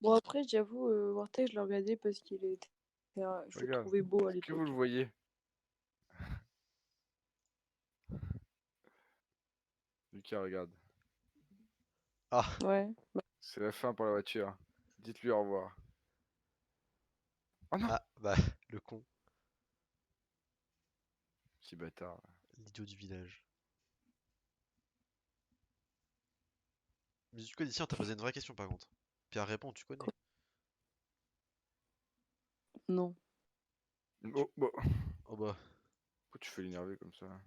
Bon, après, j'avoue, Warteg, je l'ai regardé parce qu'il était. Je le Regarde. trouvais beau à Est-ce que vous le l'époque. voyez? Lucas, regarde. Ah, Ouais. Bah, C'est la fin pour la voiture. Dites-lui au revoir. Oh non! ah, bah, le con, Petit bâtard. l'idiot du village. Mais du coup, d'ici, on t'a posé une vraie question par contre. Pierre répond, tu connais. non. Oh, bon. Oh bah, Pourquoi tu fais l'énerver comme ça?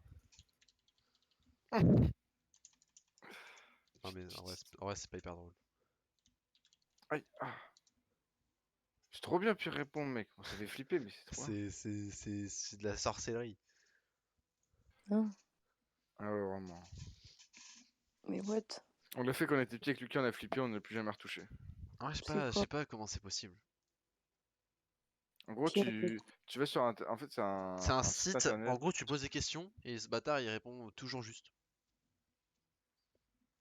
non mais en vrai, c'est pas hyper drôle. Aïe. Ah. C'est trop bien pu répondre, mec. On s'est fait flipper, mais c'est trop bien. C'est de la sorcellerie. Hein, Ah ouais, vraiment. mais what? On l'a fait quand on était petit avec Lucas, on a flippé, on ne l'a plus jamais retouché. En vrai, C'est je quoi? sais pas comment c'est possible. En gros, Qui répète? tu vas sur en fait, c'est C'est un un site site, en internet. gros, tu poses des questions et ce bâtard il répond toujours juste.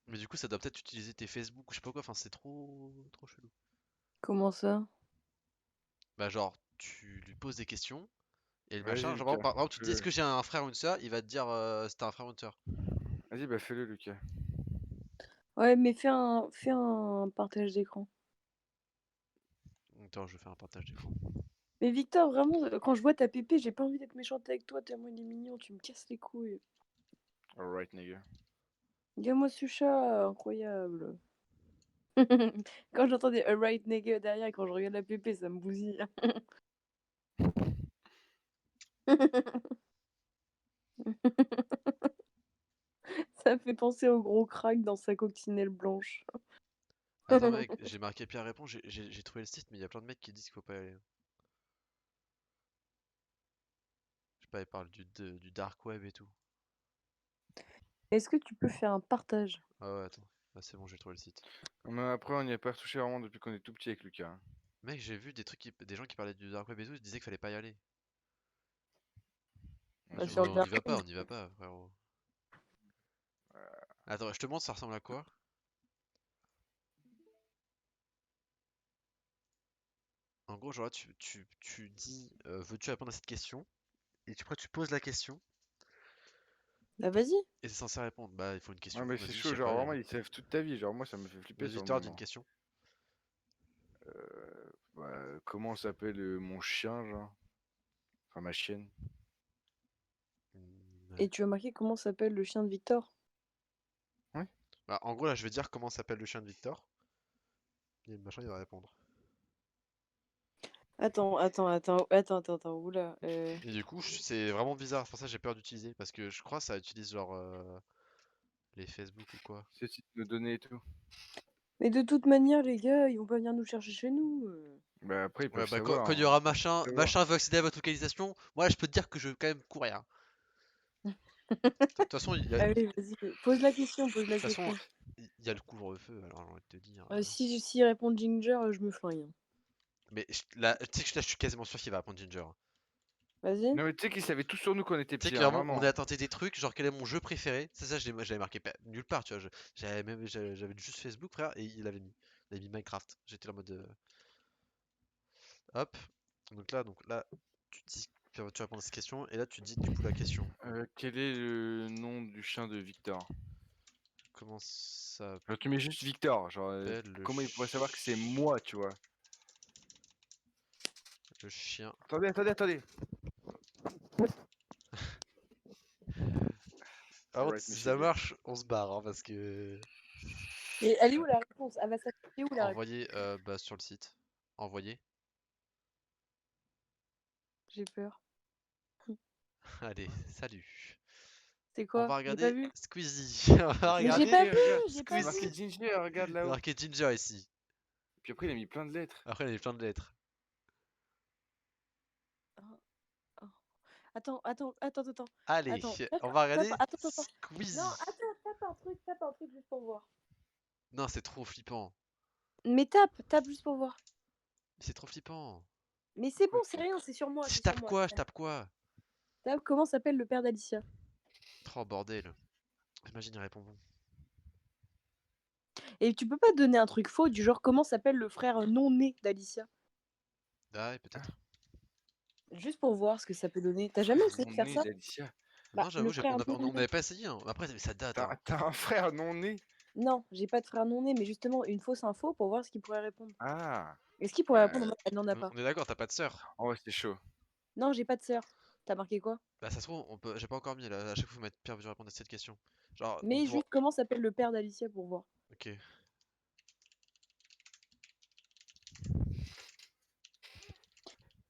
Mais du coup, ça doit peut-être utiliser tes Facebook ou je sais pas quoi, enfin, c'est trop chelou. Comment ça? Bah, genre, tu lui poses des questions et le Vas-y, machin, genre, Lucas. par exemple, tu te dis est-ce Fais-le. que j'ai un frère ou une sœur, il va te dire si t'as un frère ou une sœur. Vas-y, bah fais-le, Lucas. Ouais, mais fais un partage d'écran. Attends, je vais faire un partage d'écran. Mais Victor, vraiment, quand je vois ta pépé, j'ai pas envie d'être méchante avec toi tellement il est mignon, tu me casses les couilles. Alright, nigga. Regarde-moi ce chat, incroyable. Quand j'entendais a right nigga derrière, quand je regarde la pépé, ça me bousille. Ça me fait penser au gros crack dans sa coccinelle blanche. Attends, mec, j'ai marqué Pierre répond, j'ai trouvé le site, mais il y a plein de mecs qui disent qu'il faut pas y aller. Je sais pas, ils parlent du dark web et tout. Est-ce que tu peux faire un partage? Ah ouais, attends. Ah, c'est bon, j'ai trouvé le site. Mais après, on n'y a pas retouché vraiment depuis qu'on est tout petit avec Lucas, hein. Mec, j'ai vu des trucs, des gens qui parlaient du dark web et tout, ils disaient qu'il fallait pas y aller. Ouais, Bah, c'est sur le bon. On y va dark pas, web. on y va pas, frérot. Attends, je te montre ça ressemble à quoi? En gros, genre là, tu dis veux-tu répondre à cette question? Et après, tu poses la question Bah vas-y. et c'est censé répondre. Bah, il faut une Ouais, question. mais c'est Vas-y, je chaud, sais genre pas. vraiment, ils savent toute ta vie. Genre, moi, ça me fait flipper Vas-y, sur le Victor, dis une moment. question. Bah, comment s'appelle mon chien, genre? Enfin, ma chienne. Ouais. Et tu as marqué comment s'appelle le chien de Victor? Ouais. Bah, en gros, là, je vais dire comment s'appelle le chien de Victor. Et le machin, il va répondre. Attends, oula. Et du coup, c'est vraiment bizarre. C'est pour ça que j'ai peur d'utiliser. Parce que je crois que ça utilise genre les Facebook ou quoi. C'est site de données et tout. Mais de toute manière, les gars, ils vont pas venir nous chercher chez nous. Bah, après, ils Ouais, peuvent bah, savoir, quand il y hein. aura Ils peuvent savoir. machin veut accéder à votre localisation, moi, là, je peux te dire que je vais quand même courir, hein. De toute façon, Allez, vas-y, pose la question, pose de la toute façon, question. il y a le couvre-feu, alors j'ai envie de te dire. Si répond Ginger, je me flingue, hein. Mais là, tu sais que là, je suis quasiment sûr qu'il va répondre Ginger. Vas-y. Non, mais tu sais qu'ils savaient tout sur nous quand on était Tu sais, petits, hein, clairement, on vraiment. a tenté des trucs, genre quel est mon jeu préféré. Ça, je l'avais marqué nulle part, tu vois. J'avais juste Facebook, frère, et il avait mis. Il avait mis Minecraft. J'étais là en mode. Hop. Donc là, tu dis, tu réponds à cette question, et là, tu dis du coup la question. Quel est le nom du chien de Victor? Comment ça Genre, tu mets juste Victor. Genre, s'appelle le, comment il pourrait savoir que c'est moi, tu vois? le chien? Attendez. Par contre, Alright, si monsieur ça Gay. marche, on se barre, hein, parce que. Et elle est où la réponse? Elle va s'afficher où la réponse? Envoyer bah, sur le site. Envoyer. J'ai peur. Allez, salut. C'est On quoi? va J'ai pas regarder vu. Squeezie. On va Mais j'ai regarder pas Ginger, vu, regarde. j'ai pas C'est marqué Squeezie. vu. Ginger, regarde Il y a là-haut. marqué Ginger ici. Puis après, il a mis plein de lettres. Après, il y a plein de lettres. Ah, ah. Attends. Allez, Attends, on va regarder attends. Non, Squeezie. tape un truc juste pour voir. Non, c'est trop flippant. Mais tape juste pour voir. C'est trop flippant. Mais c'est bon, Quoi, c'est rien, c'est sur moi, Je c'est sur tape moi. quoi? Je tape quoi? Tape comment s'appelle le père d'Alicia? Oh bordel. Imagine, il répond bon. Et tu peux pas donner un truc faux du genre comment s'appelle le frère non né d'Alicia? Ah, ouais, peut-être. Juste pour voir ce que ça peut donner. T'as jamais Frère essayé non de faire né ça? d'Alicia. Bah, Non, le j'avoue, frère non on né. n'avait pas essayé. Hein. Après, ça date. Hein. T'as un frère non né? Non, j'ai pas de frère non né, mais justement une fausse info pour voir ce qu'il pourrait répondre. Ah. Est-ce qu'il pourrait répondre en mode elle n'en a pas? On est d'accord, t'as pas de sœur. Oh ouais, c'est chaud. Non, j'ai pas de sœur. T'as marqué quoi? Bah, ça se trouve, j'ai pas encore mis là. À chaque fois, faut mettre Pierre veut répondre à cette question. Genre, on Mais pourra. juste comment s'appelle le père d'Alicia pour voir. Ok.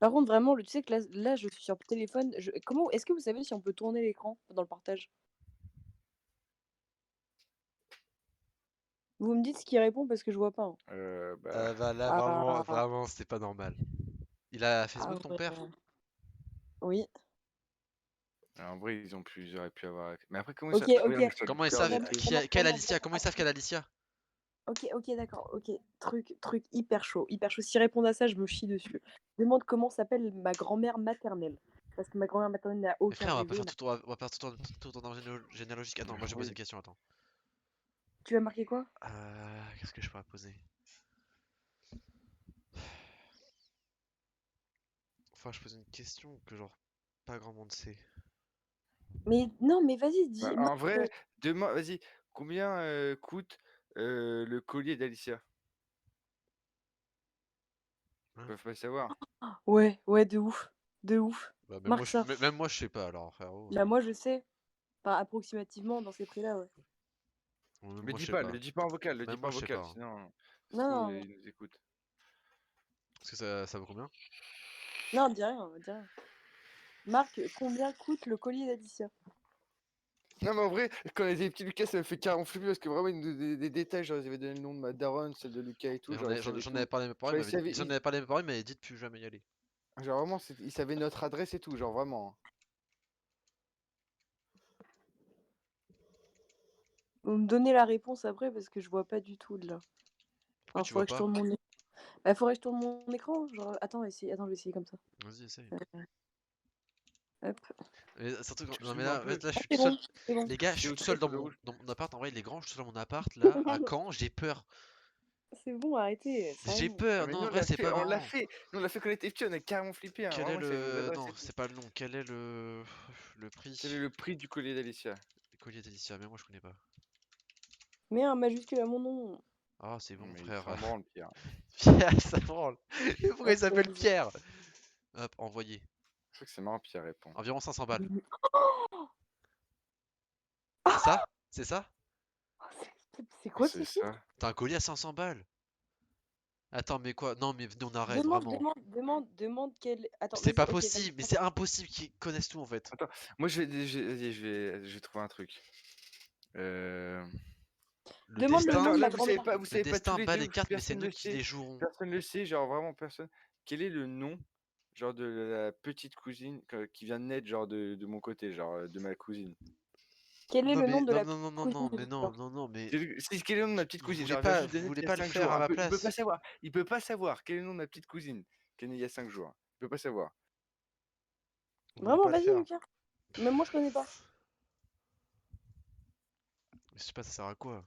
Par contre, vraiment, tu sais que là, je suis sur téléphone. Comment est-ce que vous savez si on peut tourner l'écran dans le partage? Vous me dites ce qui répond parce que je vois pas. Hein. Bah. Bah là, Ah, vraiment, c'était pas normal. Il a ah Facebook, ton ouais. père? Oui. En vrai, ils auraient pu avoir. Mais après, comment Ok, ça. Ah oui, non, ok. mais ça Comment ils peur savent des Vraiment, trucs. quelle vraiment, Alicia? Comment ils savent quelle Alicia? ok, d'accord. Ok. Truc hyper chaud, hyper chaud. S'ils répondent à ça, je me chie dessus. Demande comment s'appelle ma grand-mère maternelle. Parce que ma grand-mère maternelle n'a Mais aucun frère, on va pas réseau. faire on va faire tout en arbre généalogique. Attends, moi je vais poser Oui. une question, attends. Tu as marqué quoi? Qu'est-ce que je pourrais poser? Enfin, je pose une question que genre pas grand monde sait. Mais non, mais vas-y, Bah, dis. en vrai, demain, vas-y, combien coûte le collier d'Alicia? Ils Hein? peuvent pas savoir. Ouais, de ouf. De ouf. Bah, Marque ça. même moi je sais pas alors, frérot. Bah, moi, je sais. Enfin, approximativement dans ces prix-là, ouais. Même Mais moi je sais pas. le dis pas en vocal, le dis Même pas moi en je sais vocal, pas. Hein. sinon, ça se Non, trouve, non, ils nous écoutent. Parce que ça vaut combien? non, dis rien, dis rien. Marc, combien coûte le collier d'Alicia? Non, mais en vrai, quand on était petits, Lucas, ça me fait carrément flipper parce que vraiment, il nous donnait des détails. Genre, ils avaient donné le nom de ma daronne, celle de Lucas et tout. Genre, ils savaient J'en avais tout. parlé à mes parents, Genre, ils savaient, j'en avais parlé à mes parents, mais dit de plus jamais y aller. genre vraiment, ils savaient notre adresse et tout. Genre, vraiment. Vous me donnez la réponse après parce que je vois pas du tout de là. Pourquoi Alors, tu vois faudrait que je pas? tourne mon écran. Bah, faudrait que je tourne mon écran. Genre, attends, attends, je vais essayer comme ça. Vas-y, essaye. Hop. Mais surtout, Tu non mais zoomes un là, en peu. fait, là je Ah, suis c'est tout seul. bon, c'est bon. Les gars, je C'est suis où tout toi, seul le rouge? dans mon appart. En vrai, il est grand, je suis tout seul dans mon appart là, à Caen, j'ai peur. C'est bon, arrêtez. J'ai Sérieux. Ah, peur, mais non, nous, en on vrai, l'a c'est fait, pas on l'a marrant. fait. Nous, on l'a fait quand on était petits, on a carrément flippé. Hein. Quel est Vraiment, c'est nos le. adresses Non, et tout. c'est pas le nom. Quel est le Quel prix? est le prix du collier d'Alicia? Le collier d'Alicia, mais moi je connais pas. Mets un majuscule à mon nom. Ah, c'est Non, bon, mais il frère. s'en branle, Pierre. Pierre, ça branle. Mais pourquoi il s'appelle Actualisé. Pierre? Hop, envoyé. Je crois que c'est marrant, Pierre répond. Environ 500 balles. Oh, C'est ça? C'est ça? c'est Ah, quoi ce c'est truc? ça. T'as un collier à 500 balles? Attends, mais quoi? Non, mais venez, on arrête, vraiment. Demande quel. Attends, C'est vas-y, pas ok, vas-y. possible, mais c'est impossible qu'ils connaissent tout en fait. Attends, moi, vas-y, je vais trouver un truc. Euh... Le Demande le nom destin, de Attends, là, ma grand-mère. vous le savez pas tous destin les bat deux, les cartes, mais c'est personne nous le qui sait. les jouerons. Personne le sait, genre vraiment personne. Quel est le nom, genre de la petite cousine qui vient de naître, genre de mon côté, genre de ma cousine? Quel est Non, le mais nom de non, la non, petite non, non, cousine non, de mais non, Victor? non, non, mais Quel est le nom de ma petite cousine? Genre, elle vient juste de vous naître voulez il y a pas le 5 faire jours. à ma Il peut pas place? savoir. Il peut pas savoir quel est le nom de ma petite cousine qui est née il y a 5 jours. Il peut pas savoir. Vous voulez Vraiment, pas le vas-y, faire? Lucas. Même moi, je connais pas. Je sais pas, ça sert à quoi?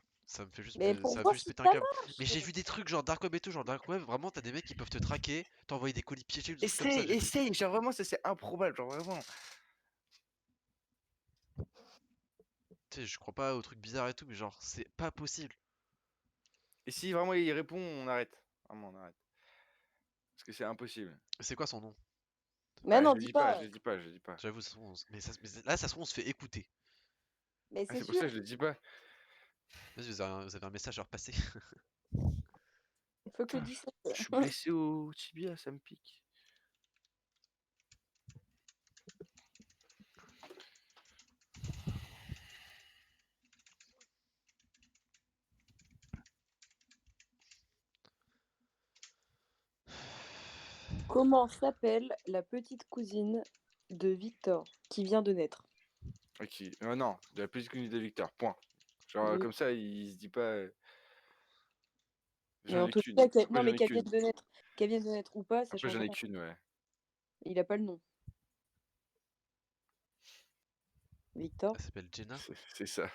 Mais Ça pour me fait voir juste si péter un ça câble. Mais j'ai marche. vu des trucs genre dark web et tout, genre dark web, vraiment t'as des mecs qui peuvent te traquer, t'envoyer des colis piégés, des trucs comme ça, j'ai vu. Essaye. Genre, vraiment, ça c'est improbable. Genre, vraiment. Tu sais, je crois pas aux trucs bizarres et tout, mais genre c'est pas possible. Et si vraiment il répond, on arrête. Vraiment, on arrête. Parce que c'est impossible. C'est quoi son nom? Mais Bah, je non, le dis dis pas, pas. je le dis pas, je le dis pas. J'avoue, mais là ça se trouve on se fait écouter. Mais Ah, c'est c'est pour sûr. ça que je le dis pas. Vas-y, vous avez un message à repasser. Il faut que Putain, le 17. je suis blessé au tibia, ça me pique. Comment s'appelle la petite cousine de Victor qui vient de naître? Ok. Non, de la petite cousine de Victor, point. Genre, Oui. comme ça, il se dit pas. Mais J'en en ai tout qu'une. cas, Après, non, j'en mais ai qu'une. qu'elle vienne de naître ou pas, ça Après, change j'en ai rien. qu'une, ouais. Il a pas le nom. Victor? Elle s'appelle Jenna. C'est ça.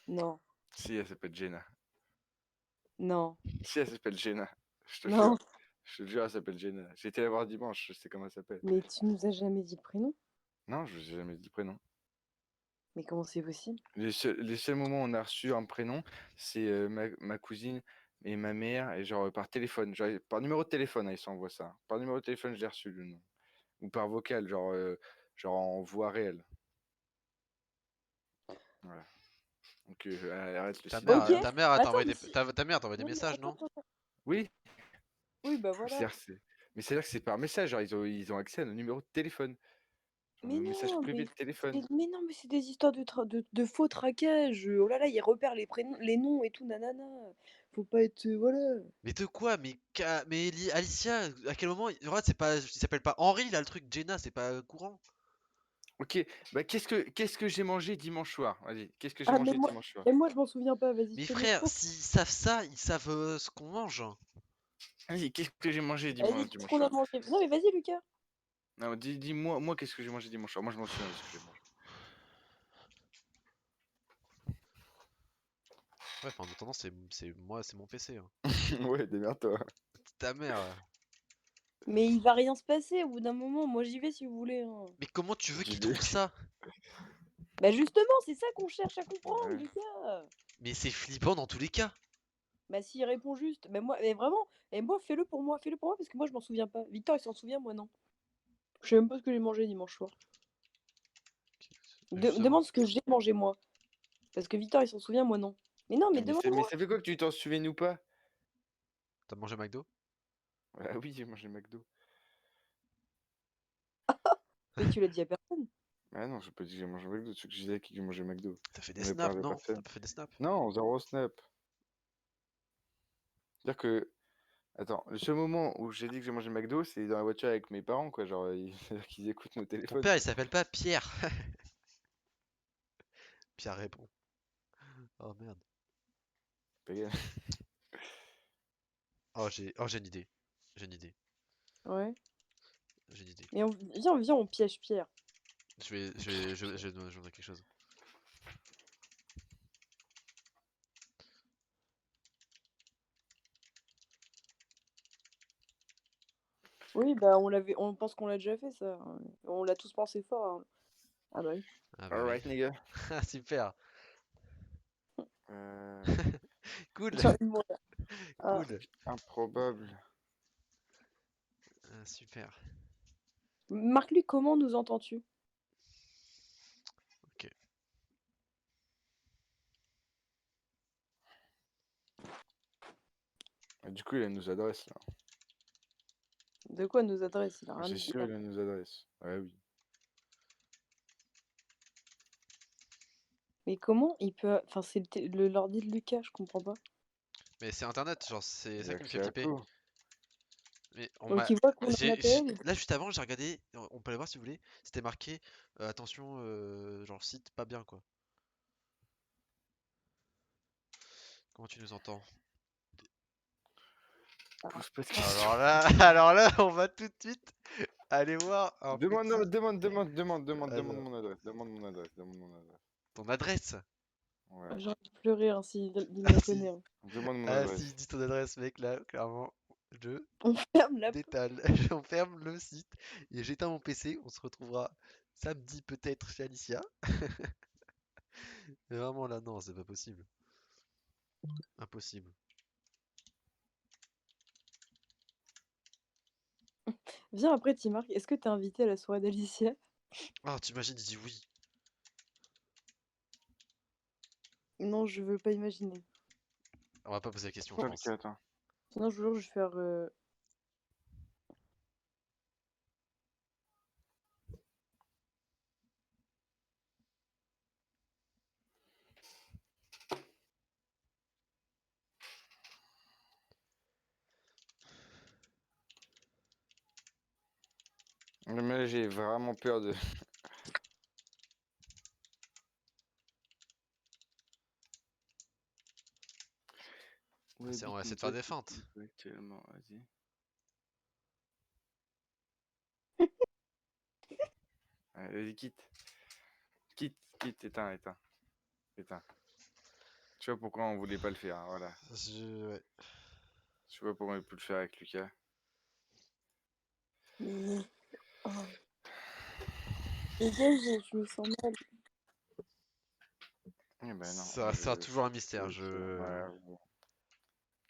Non. Si, elle s'appelle Jenna. Non, Si, elle s'appelle Jenna. Je te non. jure. Je te jure, elle s'appelle Jenna. J'ai été la voir dimanche, je sais comment elle s'appelle. Mais tu nous as jamais dit le prénom? Non, je vous ai jamais dit le prénom. Mais comment c'est possible? Les seuls moments où on a reçu un prénom, c'est ma cousine et ma mère, et genre par téléphone, genre, par numéro de téléphone, ils s'envoient ça. Par numéro de téléphone, je l'ai reçu le nom. Ou par vocal, genre en voix réelle. Voilà. Donc arrête le Ta cinéma. Ok. mère, ta mère, elle Attends, t'envoie mais des, si. ta mère t'envoie des Non, mais messages, attends, non? attends, attends. Oui, Oui, bah mais voilà. c'est-à-dire que c'est par message, genre ils ont accès à nos numéros de téléphone. Genre Mais nos messages non, privés de téléphone. mais non, mais c'est des histoires de faux traquage. Oh là là, ils repèrent les prénoms, les noms et tout, nanana. Faut pas être. Voilà. Mais de quoi? Mais Alicia, à quel moment? Regarde, il s'appelle pas Henri là, le truc Jenna, c'est pas courant. Ok, bah qu'est-ce que j'ai mangé dimanche soir? Vas-y, qu'est-ce que j'ai Ah, mangé dimanche soir? mais moi, je m'en souviens pas. Vas-y, Mais fais-le. frère, s'ils savent ça, ils savent ce qu'on mange. Vas-y, qu'est-ce que j'ai mangé Vas-y, qu'est-ce dimanche qu'on a soir? mangé? Non, mais vas-y, Lucas. Non, dis-moi, moi, qu'est-ce que j'ai mangé dimanche soir? Moi, je m'en souviens de ce que j'ai mangé. Ouais, enfin, en attendant, c'est mon PC, hein. Ouais, démerde-toi. Ta mère. Mais il va rien se passer au bout d'un moment. Moi, j'y vais si vous voulez, hein. Mais comment tu veux J'y qu'ils vais. trouvent ça? Bah, justement, c'est ça qu'on cherche à comprendre, Ouais. Lucas. Mais c'est flippant dans tous les cas. Bah, s'il répond juste, bah, moi, mais vraiment, et moi, fais-le pour moi, parce que moi, je m'en souviens pas. Victor, il s'en souvient, moi, non. Je sais même pas ce que j'ai mangé dimanche soir. Justement. Demande ce que j'ai mangé, moi. Parce que Victor, il s'en souvient, moi, non. Mais non, mais Mais demande-moi. ça fait quoi que tu t'en souviennes ou pas? T'as mangé McDo? Ah oui, j'ai mangé McDo. Mais tu l'as dit à personne. Ah non, j'ai pas dit que j'ai mangé McDo, c'est que je disais que j'ai mangé McDo. T'as fait des On avait snaps, parlé à non? T'as personne. pas fait des snaps? Non, zéro snap. C'est-à-dire que, attends, le seul moment où j'ai dit que j'ai mangé McDo, c'est dans la voiture avec mes parents, quoi. Genre, c'est-à-dire qu'ils écoutent nos Ton téléphones, père, il quoi. s'appelle pas Pierre. Pierre répond. Oh merde. Pégal. Oh, j'ai une idée. J'ai une idée. Ouais. J'ai une idée. Mais viens, on piège Pierre. Je vais demander quelque chose. Oui, bah, on pense qu'on l'a déjà fait, ça. On l'a tous pensé fort, hein. Ah bah oui. Ah bah oui. Alright, nigga. Ah, super. Euh, Cool. J'ai envie de mourir. Ah. Cool. improbable. Ah, super. Marc-Luc, comment nous entends-tu? Ok. Du coup, il a nos adresses, là. De quoi nos adresses? Il a rien C'est dit. sûr, il a nos adresses. Ouais, oui. Mais comment il peut. Enfin, c'est l'ordi de Lucas, je comprends pas. Mais c'est internet, genre c'est Il ça a qui me fait accès à flipper. tout. Mais on Donc m'a. il voit qu'on a un appel. Là juste avant j'ai regardé, on peut aller voir si vous voulez, c'était marqué attention genre site pas bien quoi. Comment tu nous entends? Pose pas de Alors questions. là, alors là on va tout de suite aller voir un Demande, non, petit. demande Alors, mon adresse. Demande mon adresse. ton adresse? Ouais. J'ai envie de pleurer hein, il Ah la si, connaît, hein. Demande mon ah adresse. si, dis ton adresse mec là, clairement, je On ferme la porte. détale, on ferme le site et j'éteins mon PC, on se retrouvera samedi peut-être chez Alicia. Mais vraiment là non, c'est pas possible. Impossible. Viens après, Timark. Est-ce que t'es invité à la soirée d'Alicia? Oh t'imagines, il dit oui. Non, je veux pas imaginer. On va pas poser la question, je Attends, pense. Lucas, attends. Sinon, je vous jure, je vais faire. Mais là, j'ai vraiment peur de. Où On va habite essayer mon de faire pote des qui feintes. trouve actuellement? Vas-y. Vas-y, quitte. Quitte, éteins. Tu vois pourquoi on voulait pas le faire, hein, voilà. Ouais. Je sais pas pourquoi on peut le faire avec Lucas. Mais... oh. Les gars, je me sens mal. Eh ben non, Ça restera toujours un mystère. ouais, bon.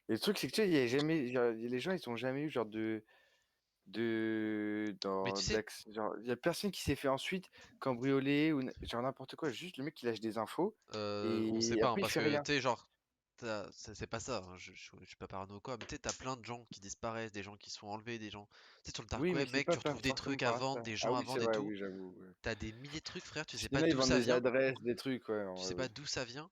Et le truc, c'est que tu sais, il y a jamais, genre, les gens, ils ont jamais eu genre Mais tu sais, genre, il y a personne qui s'est fait ensuite cambrioler ou genre n'importe quoi. Juste le mec, il lâche des infos on sait et pas, hein, après il parce fait que rien. tu sais, genre, c'est pas ça, hein, je suis pas parano ou quoi, mais tu sais, t'as plein de gens qui disparaissent, des gens qui sont enlevés, des gens. Tu sais, sur le dark Oui, mais web, c'est mec, pas tu retrouves des forcément trucs à par vendre, Insta. des Ah gens à oui, c'est vendre et vrai, tout. oui, j'avoue. Ouais. T'as des milliers de trucs, frère, tu sais Il y en pas a, ils d'où vendent ça des vient, adresses, des trucs, ouais, tu ouais, sais pas ouais. d'où ça vient.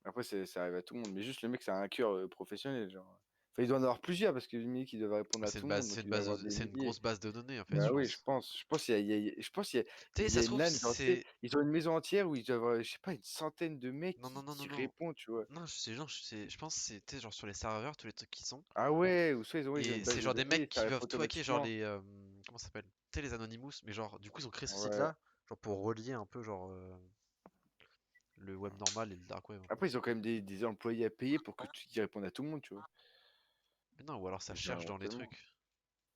Après, ça arrive à tout le monde. Mais juste le mec, c'est un hacker professionnel, genre. Enfin, il doit en avoir plusieurs parce que le mec, il doit répondre Mais à tout le monde, donc il doit avoir des c'est une milliers. grosse base de données, en fait, Bah je oui, je pense. pense. Je pense je pense Tu sais, il y ça a se une trouve, LAN, genre, tu sais, c'est. ils ont une maison entière où ils doivent avoir, je sais pas, une centaine de mecs Non, non, non, non, qui non. répondent, tu vois. Non, je pense que c'est, tu sais, genre sur les serveurs, tous les trucs qui sont. Ah ouais, ou soit ils ont Et une base c'est de genre des données mecs et ça qui répond peuvent tout hacker, genre automatiquement. les. Comment ça s'appelle? Tu sais, les Anonymous, mais genre, du coup, ils ont créé ce Ouais. site-là, genre pour relier un peu, genre, le web normal et le dark web un peu. Après, ils ont quand même des employés à payer pour que qu'ils répondent à tout le monde, tu vois. Mais non, ou alors ça Et genre, cherche dans les tellement. trucs.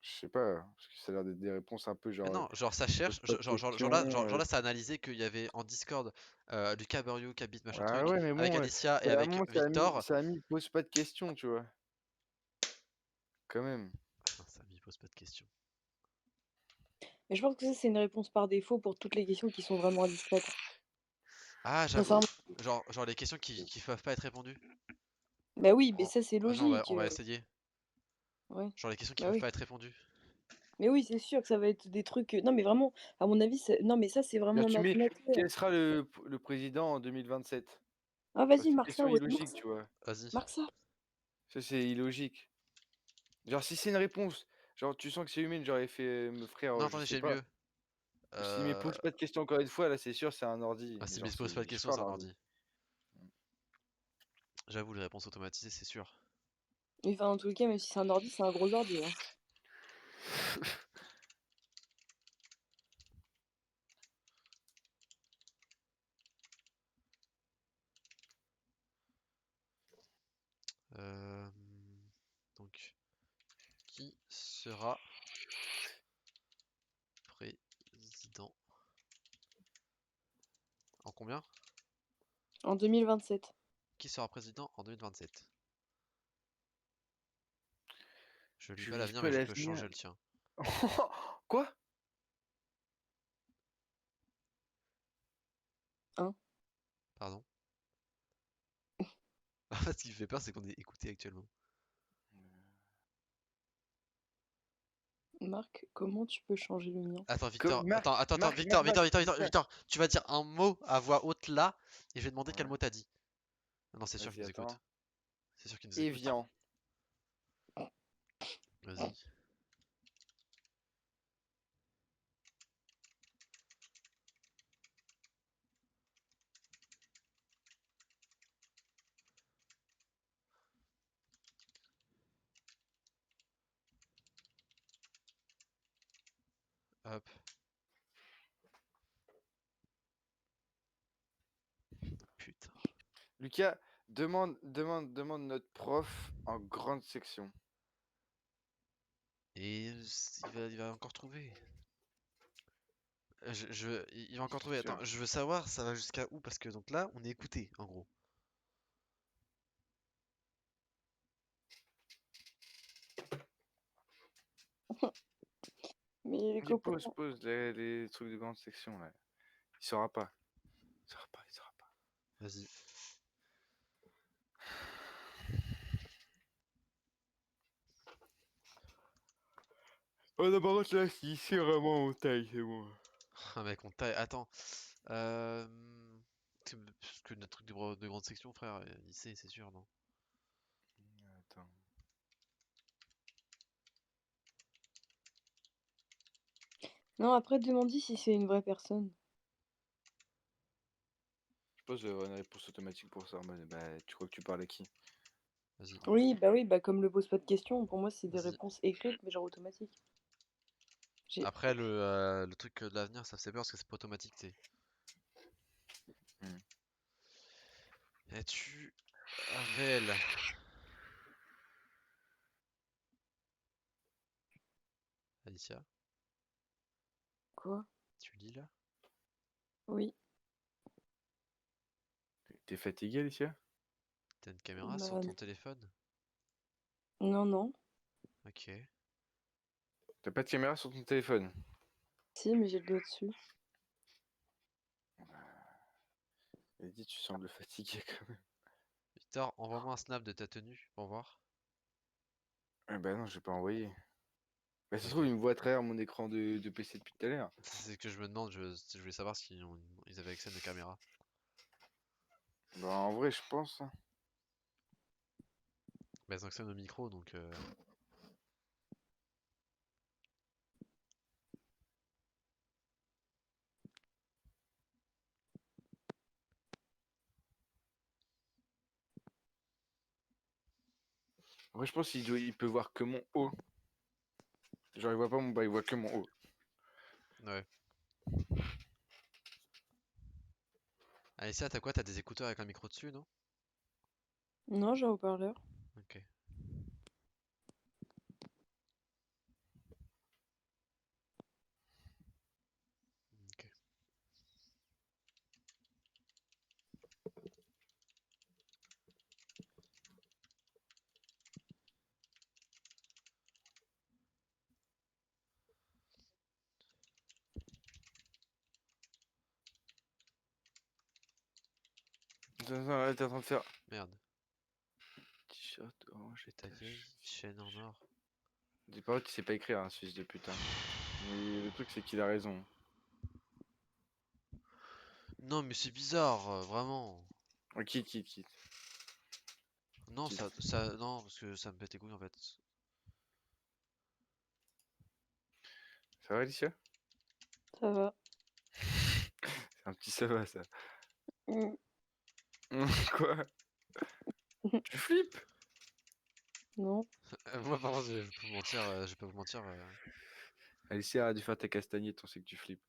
Je sais pas, parce que ça a l'air d'être des réponses un peu Mais genre, non, genre ça pose cherche, pas de questions. genre là, ça a analysé qu'il y avait en Discord Lucas Buriou, Kabit, machin Ah truc, ouais, mais avec bon, Alicia et à un avec moment, Victor. ça a mis pose pas de questions, tu vois. Quand même. Ah, ça m'y pose pas de questions. Mais je pense que ça, c'est une réponse par défaut pour toutes les questions qui sont vraiment indiscrètes. Ah, j'avoue, Sincèrement. genre les questions qui peuvent pas être répondues. Bah oui, mais En- ça, c'est Vas-y, logique. on va essayer. Ouais, Genre les questions qui bah peuvent oui. pas être répondues. Mais oui, c'est sûr que ça va être des trucs. Non, mais vraiment, à mon avis, non, mais ça, c'est vraiment Dire, un tu mets ordinateur. quel sera le président en 2027? Ah, Genre, vas-y, c'est une marque ça, question ouais, illogique, tu vois. Vas-y. marque ça. Ça, c'est illogique. Genre, si c'est une réponse, genre, tu sens que c'est humain, j'aurais fait, frère, Non, je attendez, sais j'ai pas. mieux. S'il me Euh... pose pas de questions encore une fois, là, c'est sûr, c'est un ordi. Ah, Mais si genre, se pose pas de je questions, c'est parle un ordi. ordi. J'avoue, les réponses automatisées, c'est sûr. Mais enfin, dans tous les cas, même si c'est un ordi, c'est un gros ordi, hein. Euh, Donc, qui sera président en combien? En 2027. Qui sera président en 2027? Je lis Je pas vis l'avenir, peu mais je peux l'avenir. changer le tien. Quoi? Hein? Pardon? En fait, ce qui me fait peur, c'est qu'on est écouté actuellement. Marc, comment tu peux changer le mien? Attends, Victor, Marc, Victor, tu vas dire un mot à voix haute là, et je vais demander quel Ouais, mot t'as dit. Non, c'est sûr qu'il vas-y, nous écoute. attends. C'est sûr qu'il nous écoute. Evian. Vas-y. Hop. Putain. Lucas, demande notre prof en grande section. Et il va encore trouver. Il va encore C'est trouver. sûr. Attends, je veux savoir, ça va jusqu'à où? Parce que donc là, on est écouté, en gros. Mais les Vas-y, copains. pose les trucs de grande section, là. Il saura pas. Il saura pas, il saura pas. Vas-y. Oh non, par contre, là, si c'est vraiment en taille, c'est bon. Ah mec, on taille. Attends. Euh... Parce que notre truc de grande section, frère, il sait, c'est sûr, non? Attends. Non, après, demande-lui si c'est une vraie personne. Je pense que j'aurai une réponse automatique pour ça. Bah, tu crois que tu parles à qui? Vas-y, Oui, bah comme le pose pas de questions, pour moi, c'est des vas-y. réponses écrites, mais genre automatiques. J'ai... Après, le truc de l'avenir, ça fait peur parce que c'est pas automatique, tu sais. Hmm. Es-tu Avel? Alicia, Quoi? tu lis là? Oui. T'es fatigué, Alicia? T'as une caméra sur Bah, ton téléphone? non, non. Ok. T'as pas de caméra sur ton téléphone? Si, mais j'ai le doigt dessus. Vas-y, tu sembles fatigué quand même. Victor, envoie-moi un snap de ta tenue pour voir. Ah bah non, j'ai pas envoyé. Bah ça se Ok. trouve, il me voit à travers mon écran de PC depuis tout à l'heure. C'est ce que je me demande, je voulais savoir s'ils ils avaient accès à nos caméras. Bah en vrai, je pense, hein. Bah, ils ont accès à nos micros, donc En vrai, je pense il peut voir que mon haut. Genre, il voit pas mon bas, il voit que mon haut. ouais. Alicia, t'as quoi? T'as des écouteurs avec un micro dessus, non? Non, j'ai un haut-parleur. Ok. Ok. Attends, là, t'es en train de faire Merde. t-shirt orange Et ta vieille étage. chaîne en or. Dis pas qu'il sait pas écrire, hein, ce fils de putain. Mais le truc, c'est qu'il a raison. Non, mais c'est bizarre, vraiment. Oh, quitte. Non, non, parce que ça me pète les couilles en fait. Ça va, Alicia? Ça va. C'est un petit ça va, ça. Mm. Quoi? Tu flippes? Non. Moi, par contre, je vais pas vous mentir, je vais pas vous mentir. Alicia a dû faire ta castagnettes, on sait que tu flippes.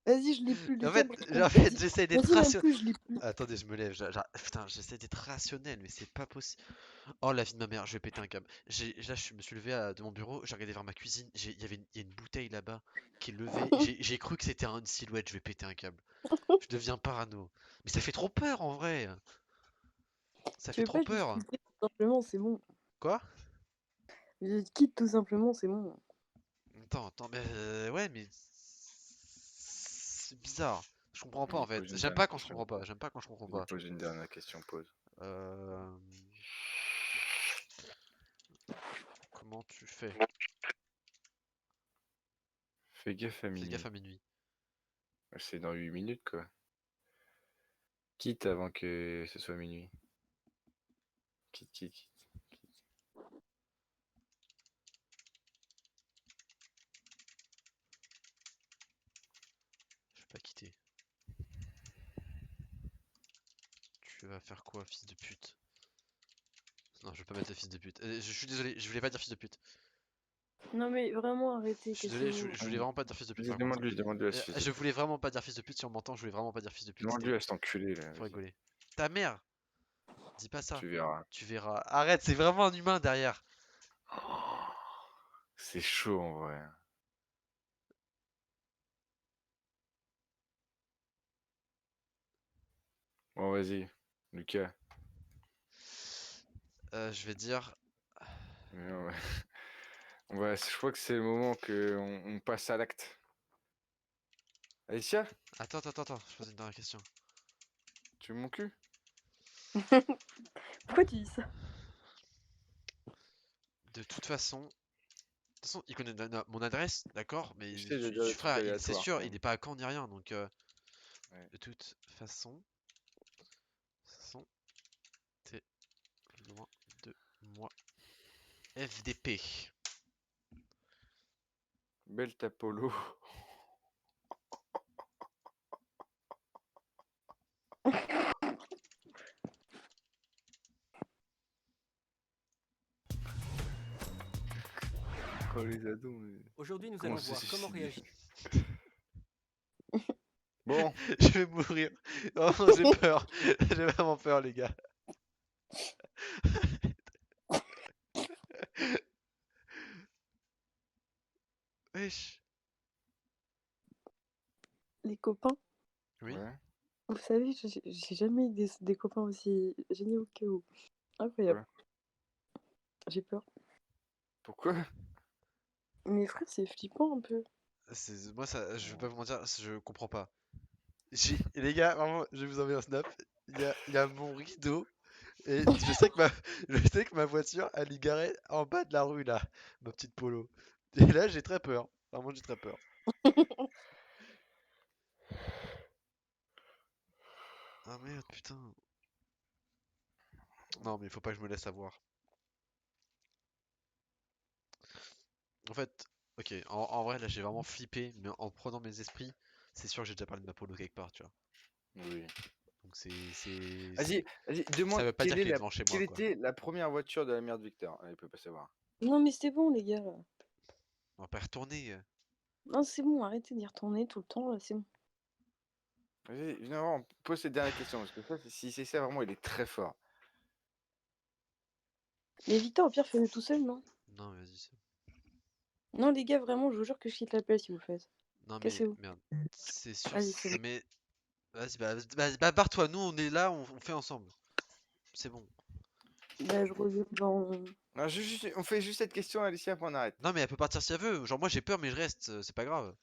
Vas-y, je lis plus, En Lucas. fait, Parce que... en fait, Vas-y, j'essaie d'être vas-y, même rationnel. plus, je lis plus. Attendez, je me lève. Putain, j'essaie d'être rationnel, mais c'est pas possible. Oh, la vie de ma mère, je vais péter un câble. Là, je me suis levé de mon bureau, j'ai regardé vers ma cuisine. Il y a une bouteille là-bas qui est levée. J'ai cru que c'était une silhouette. Je vais péter un câble. Je deviens parano. Mais ça fait trop peur en vrai. Ça Tu fait veux trop pas juste peur. quitter tout simplement, c'est bon. Quoi? Je quitte tout simplement, c'est bon. Attends, mais ouais, mais c'est bizarre. Je comprends pas en Vas-y, fait. pose une J'aime dernière pas quand je question. comprends pas. J'aime pas quand je comprends Vas-y, pas. pose une dernière question, pose. Euh, Comment tu fais? Fais gaffe à Fais gaffe minuit. à minuit. C'est dans 8 minutes, quoi. Quitte avant que ce soit minuit. Quitte. Je vais pas quitter. Tu vas faire quoi, fils de pute? Non, je vais pas mettre le fils de pute. Je suis désolé, je voulais pas dire fils de pute. Non, mais vraiment, arrêtez, Je suis désolé, cassez-vous. je voulais vraiment pas dire fils de pute Vas-y, par contre. demande-lui à ce fils de Je pute. voulais vraiment pas dire fils de pute, si on m'entend, je voulais vraiment pas dire fils de pute, Demande-lui à cet enculé, là, faut vas-y. rigoler. Ta mère! Dis pas ça. Tu verras. Tu verras. Arrête, c'est vraiment un humain derrière. Oh, c'est chaud, en vrai. Bon, vas-y. Lucas. Je vais dire. Ouais. Je crois que c'est le moment qu'on on passe à l'acte. Alicia, Attends, je pose une dernière question. tu veux mon cul? Pourquoi tu dis ça? De toute façon, il connaît mon adresse, d'accord, mais Tu sais, de dire des trucs frère, c'est aléatoires, sûr, quand il même. n'est pas à Caen ni rien, donc Ouais. de toute façon, t'es loin de moi. FDP. Belle ta polo. Oh, les ados, mais... Aujourd'hui, nous comment allons se voir comment suicider? réagir. Bon, Je vais mourir. Vraiment, j'ai peur. J'ai vraiment peur, les gars. Wesh. Les copains, Oui. ouais. vous savez, j'ai jamais eu des copains aussi géniaux que vous. Incroyable. Ouais. J'ai peur. Pourquoi? Mes frères, c'est flippant un peu. Moi, ça, je vais pas vous mentir, je comprends pas. Les gars, vraiment, je vais vous envoyer un snap. Il y a mon rideau. Et je sais que je sais que ma voiture, elle est garée en bas de la rue, là. Ma petite Polo. Et là, j'ai très peur. Vraiment, j'ai très peur. Ah merde, putain. Non, mais il faut pas que je me laisse avoir. En fait, ok, en vrai, là, j'ai vraiment flippé, mais en prenant mes esprits, c'est sûr que j'ai déjà parlé de ma Polo quelque part, tu vois. Oui. Donc Vas-y, ça demande veut pas dire qu'elle est devant chez moi, quelle quoi. était la première voiture de la mère de Victor. Il peut pas savoir. Non, mais c'est bon, les gars. Là. On va pas y retourner. Non, c'est bon, arrêtez d'y retourner tout le temps, là, c'est bon. Vas-y, viens voir, pose cette dernière question, parce que ça, si c'est ça, vraiment, il est très fort. Mais Victor, au pire, fais-le tout seul, non? Non, mais vas-y. Non, les gars, vraiment, je vous jure que je quitte l'appel si vous le faites. Non, mais Cassez-vous. merde. C'est sûr. Allez, c'est bon. Mais vas-y, bah, barre-toi. Nous, on est là, on fait ensemble. C'est bon. Bah, je reviens dans... Non, on fait juste cette question, Alicia, après on arrête. Non, mais elle peut partir si elle veut. Genre, moi, j'ai peur, mais je reste. C'est pas grave.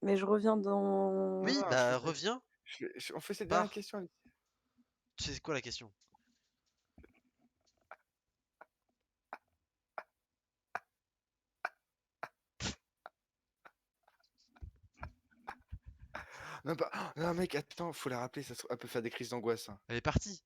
Mais je reviens dans... Oui, Non, bah, reviens. on fait cette dernière Barre. question, Alicia. C'est quoi la question? Non, non, mec, attends, faut la rappeler, elle peut faire des crises d'angoisse, hein. Elle est partie.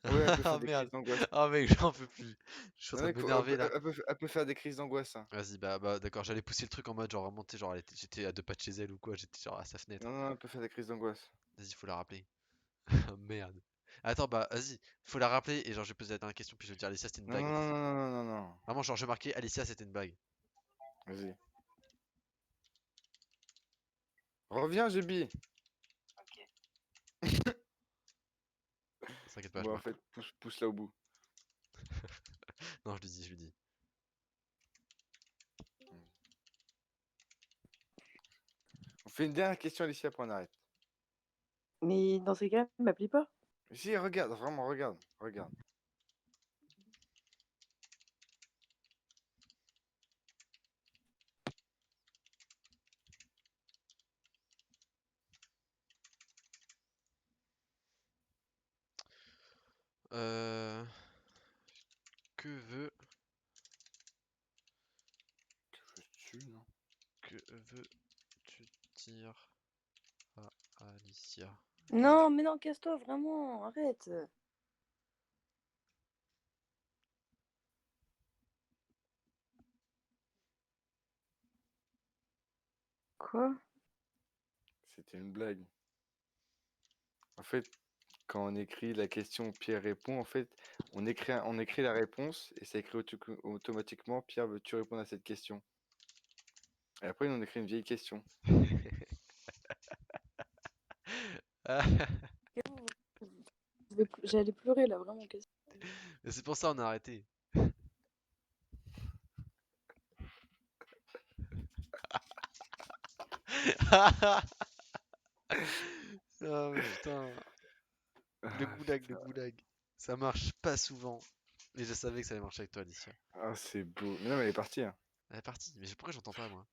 Ouais, elle peut faire Ah des merde. crises d'angoisse. Ah mec, j'en peux plus. Je suis en Non, train de mec, m'énerver là. elle peut faire des crises d'angoisse, hein. Vas-y, bah d'accord, j'allais pousser le truc en mode genre remonter, genre j'étais à 2 pas de chez elle ou quoi, j'étais genre à sa fenêtre. Non, non, elle peut faire des crises d'angoisse. Vas-y, faut la rappeler. Ah, merde. Attends, bah vas-y, faut la rappeler et genre je vais poser la dernière question puis je vais dire Alicia c'était une Non, blague. non, non, non, non, non, non, non. Vraiment, genre je vais marquer Alicia c'était une blague. Vas-y. Reviens, Jubi. T'inquiète pas, je Bon, en marque. fait, pousse là au bout. Non, je lui dis. On fait une dernière question, Alicia, après on arrête. Mais dans ces cas, m'appelez pas. Si, regarde, vraiment, regarde, regarde. Euh... Que veux... Que veux-tu, non? Que veux-tu dire à Alicia? Non, mais non, casse-toi, vraiment, arrête. Quoi? C'était une blague. En fait, quand on écrit la question Pierre répond, en fait, on écrit la réponse et ça écrit automatiquement Pierre, veux-tu répondre à cette question? Et après, on écrit une vieille question. J'allais pleurer là, vraiment. Mais c'est pour ça on a arrêté. Ah mais putain, le Ah, goulag, le putain. goulag. Ça marche pas souvent. Mais je savais que ça allait marcher avec toi, Alicia. Ah, c'est beau. Mais non, mais elle est partie, hein. Elle est partie, mais pourquoi j'entends pas moi?